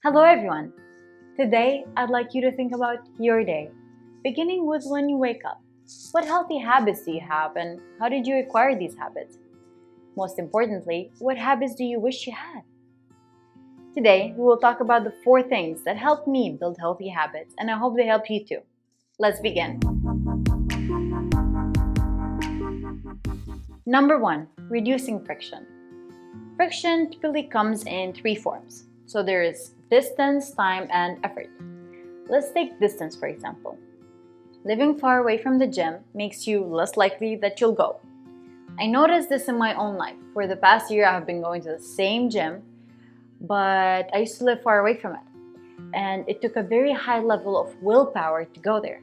Hello everyone! Today, I'd like you to think about your day, beginning with when you wake up. What healthy habits do you have and how did you acquire these habits? Most importantly, what habits do you wish you had? Today, we will talk about the 4 things that helped me build healthy habits and I hope they help you too. Let's begin. Number 1, reducing friction. Friction typically comes in 3 forms. So there is distance, time, and effort. Let's take distance for example. Living far away from the gym makes you less likely that you'll go. I noticed this in my own life. For the past year, I have been going to the same gym, but I used to live far away from it. And it took a very high level of willpower to go there.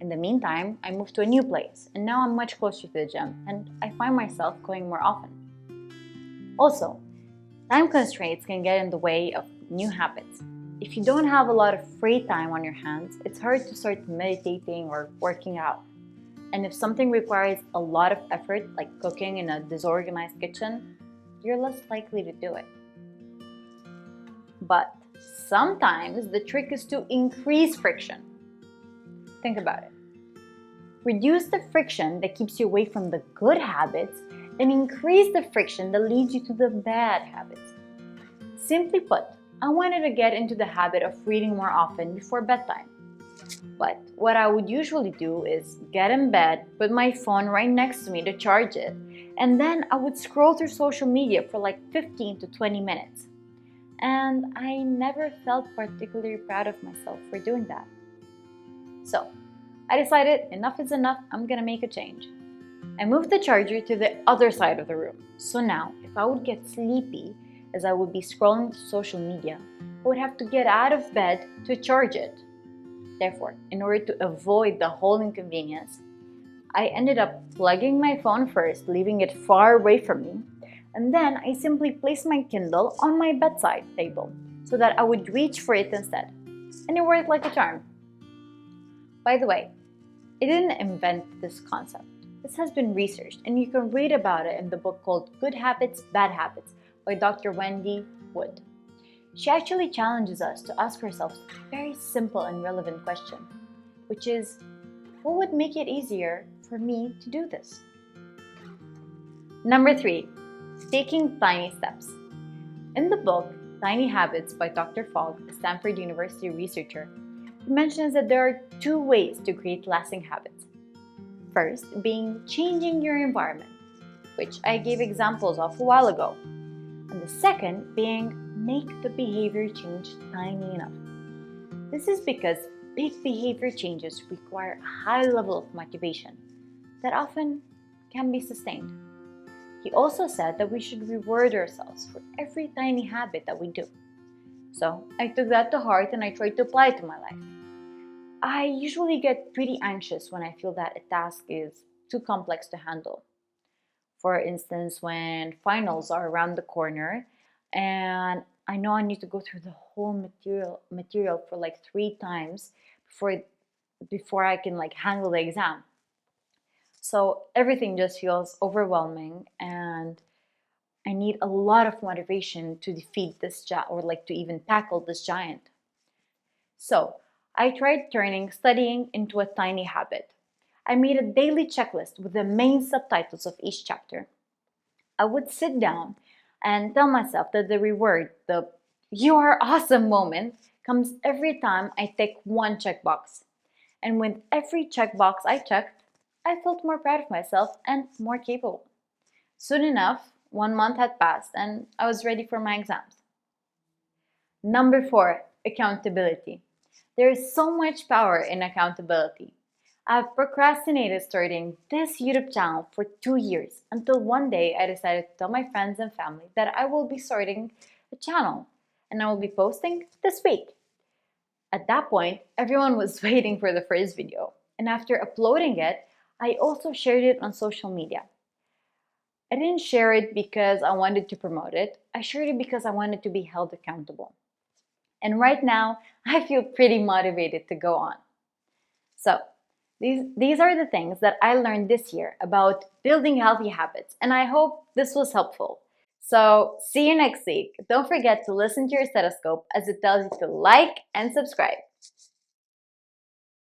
In the meantime, I moved to a new place, and now I'm much closer to the gym, and I find myself going more often. Also, time constraints can get in the way of new habits. If you don't have a lot of free time on your hands, it's hard to start meditating or working out. And if something requires a lot of effort, like cooking in a disorganized kitchen, you're less likely to do it. But sometimes the trick is to increase friction. Think about it. Reduce the friction that keeps you away from the good habits and increase the friction that leads you to the bad habits. Simply put, I wanted to get into the habit of reading more often before bedtime. But what I would usually do is get in bed, put my phone right next to me to charge it, and then I would scroll through social media for like 15 to 20 minutes. And I never felt particularly proud of myself for doing that. So, I decided enough is enough, I'm gonna make a change. I moved the charger to the other side of the room. So now, if I would get sleepy as I would be scrolling through social media, I would have to get out of bed to charge it. Therefore, in order to avoid the whole inconvenience, I ended up plugging my phone first, leaving it far away from me, and then I simply placed my Kindle on my bedside table so that I would reach for it instead. And it worked like a charm. By the way, I didn't invent this concept. This has been researched, and you can read about it in the book called Good Habits, Bad Habits by Dr. Wendy Wood. She actually challenges us to ask ourselves a very simple and relevant question, which is, what would make it easier for me to do this? Number 3, taking tiny steps. In the book, Tiny Habits by Dr. Fogg, a Stanford University researcher, he mentions that there are 2 ways to create lasting habits. First being changing your environment, which I gave examples of a while ago. And the second being make the behavior change tiny enough. This is because big behavior changes require a high level of motivation that often can be sustained. He also said that we should reward ourselves for every tiny habit that we do. So I took that to heart and I tried to apply it to my life. I usually get pretty anxious when I feel that a task is too complex to handle. For instance, when finals are around the corner and I know I need to go through the whole material for like 3 times before I can like handle the exam. So everything just feels overwhelming and I need a lot of motivation to defeat this or like to even tackle this giant. So I tried turning studying into a tiny habit. I made a daily checklist with the main subtitles of each chapter. I would sit down and tell myself that the reward, the "you are awesome" moment, comes every time I tick one checkbox. And with every checkbox I checked, I felt more proud of myself and more capable. Soon enough, 1 month had passed and I was ready for my exams. Number 4, accountability. There is so much power in accountability. I've procrastinated starting this YouTube channel for 2 years until one day I decided to tell my friends and family that I will be starting a channel and I will be posting this week. At that point, everyone was waiting for the first video, and after uploading it, I also shared it on social media. I didn't share it because I wanted to promote it, I shared it because I wanted to be held accountable. And right now, I feel pretty motivated to go on. So, these are the things that I learned this year about building healthy habits, and I hope this was helpful. So, see you next week. Don't forget to listen to your stethoscope as it tells you to like and subscribe.